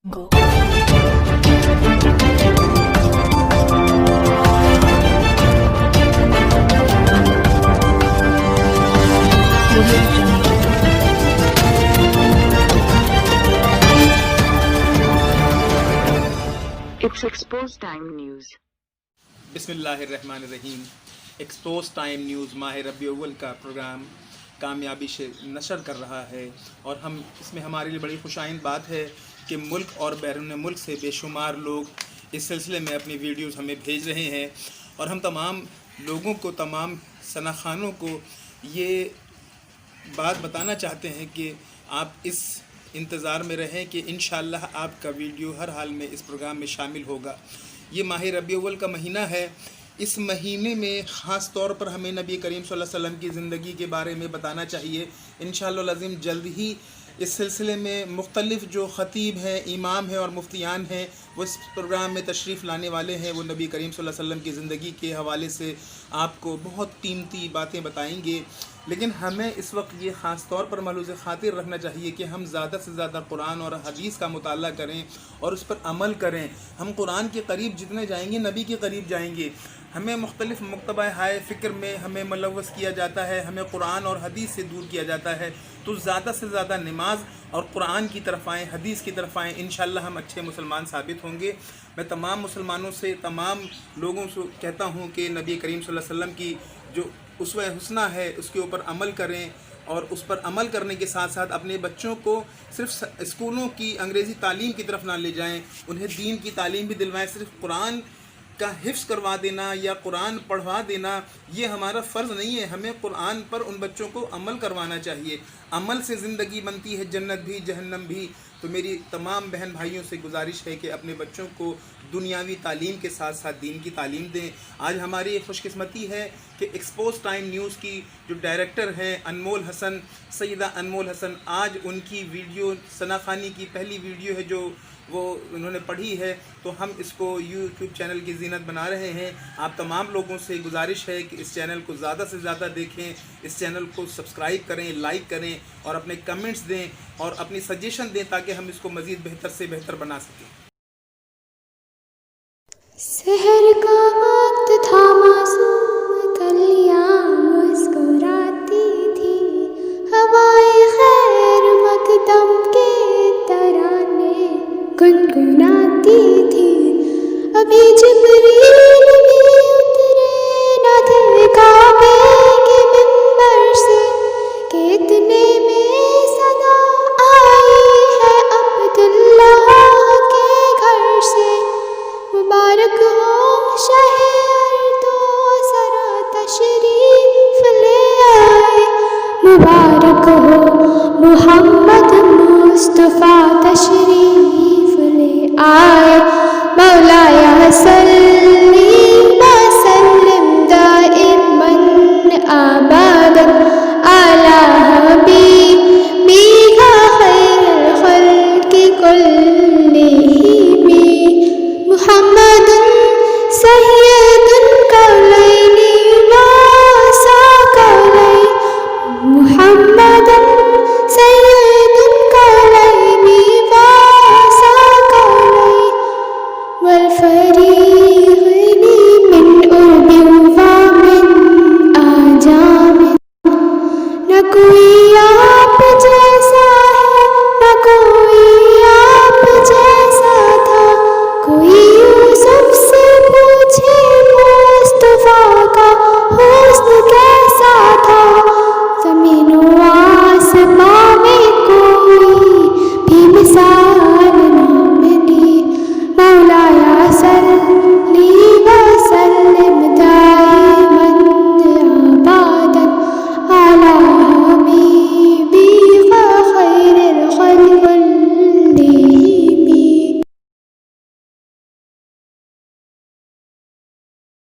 Go. It's Exposed Time News. बिस्मिल्लाहिर्रहमानिर्रहीम। Expose time news माह रबी अव्वल का प्रोग्राम कामयाबी से नशर कर रहा है और हम इसमें हमारे लिए बड़ी खुशाइंद बात है कि मुल्क और बैरून मुल्क से बेशुमार लोग इस सिलसिले में अपनी वीडियोस हमें भेज रहे हैं और हम तमाम लोगों को, तमाम सनाखानों को ये बात बताना चाहते हैं कि आप इस इंतज़ार में रहें कि इंशाअल्लाह आपका वीडियो हर हाल में इस प्रोग्राम में शामिल होगा। ये माह रबी अव्वल का महीना है। इस महीने में ख़ास तौर पर हमें नबी करीम सल्लल्लाहु अलैहि वसल्लम की ज़िंदगी के बारे में बताना चाहिए। इंशाअल्लाह अज़ीम जल्द ही इस सिलसिले में मुख्तलिफ़ जो ख़तीब हैं, इमाम हैं और मुफ्तियान हैं, वो इस प्रोग्राम में तशरीफ़ लाने वाले हैं। वो नबी करीम सल्लल्लाहु अलैहि वसल्लम की ज़िंदगी के हवाले से आपको बहुत कीमती बातें बताएंगे। लेकिन हमें इस वक्त ये ख़ास तौर पर मलूज़ ख़ातिर रखना चाहिए कि हम ज़्यादा से ज़्यादा कुरान और हदीस का मुताला करें और उस पर अमल करें। हम कुरान के करीब जितने जाएंगे नबी के करीब जाएंगे। हमें मुख्तलिफ़ मकतबा हाय फ़िक्र में हमें मुलव्वस किया जाता है, हमें कुरान और हदीस से दूर किया जाता है। तो ज़्यादा से ज़्यादा नमाज और कुरान की तरफ आएँ, हदीस की तरफ आएँ। इंशाअल्लाह हम अच्छे मुसलमान साबित होंगे। मैं तमाम मुसलमानों से, तमाम लोगों से कहता हूँ कि नबी करीम सल्लल्लाहु अलैहि वसल्लम की जो उसवा हुस्ना है उसके ऊपर अमल करें और उस पर अमल करने के साथ साथ अपने बच्चों को सिर्फ स्कूलों की अंग्रेज़ी तालीम की तरफ ना ले जाएं, उन्हें दीन की तालीम भी दिलवाएं। सिर्फ कुरान का हिफ्ज़ करवा देना या कुरान पढ़वा देना ये हमारा फ़र्ज़ नहीं है। हमें कुरान पर उन बच्चों को अमल करवाना चाहिए। अमल से ज़िंदगी बनती है, जन्नत भी जहन्नम भी। तो मेरी तमाम बहन भाइयों से गुजारिश है कि अपने बच्चों को दुनियावी तालीम के साथ साथ दीन की तालीम दें। आज हमारी ये खुशकिस्मती है कि एक्सपोज टाइम न्यूज़ की जो डायरेक्टर हैं अनमोल हसन, सैयदा अनमोल हसन, आज उनकी वीडियो सनाखानी की पहली वीडियो है जो वो उन्होंने पढ़ी है, तो हम इसको यूट्यूब चैनल की ज़ीनत बना रहे हैं। आप तमाम लोगों से गुजारिश है कि इस चैनल को ज़्यादा से ज़्यादा देखें, इस चैनल को सब्सक्राइब करें, लाइक करें और अपने कमेंट्स दें और अपनी सजेशन दें ताकि हम इसको मज़ीद बेहतर से बेहतर बना सकें। सहर का वक्त था, मासूम कलियां मुस्कुराती थी, हवाएं खैर मकदम के तराने गुनगुनाती थी। अभी जिब्रील भी उतरे न थे काबे के मिंबर से कि इतने में सदा आई है अब्दुल्लाह के घर से। मुबारक हो शहर तो सरा तशरीफ ले आए, मुबारक हो मोहम्मद मुस्तफ़ा तशरीफ ले आए। मौलाया सल्ली व सल्लिम दाइमन अबदन अला हबीबिका खैरुल खल्क़ि कुल्लिहिम मुहम्मदुन सय्यदुल कौलैनि व साक़लैनि, मुहम्मदुन सय्यदुल कौलैनि व साक़लैनि वल फरीक़ैनि मिन उर्बिन व मिन आजामिन। न कोई आप जैसा है, न कोई आप जैसा था, कोई यूसुफ से पूछे मुस्तफ़ा का हुस्न कैसा था। ज़मीन व आसमां में कोई भी मिसाल न मिली, मौलाया सल्ली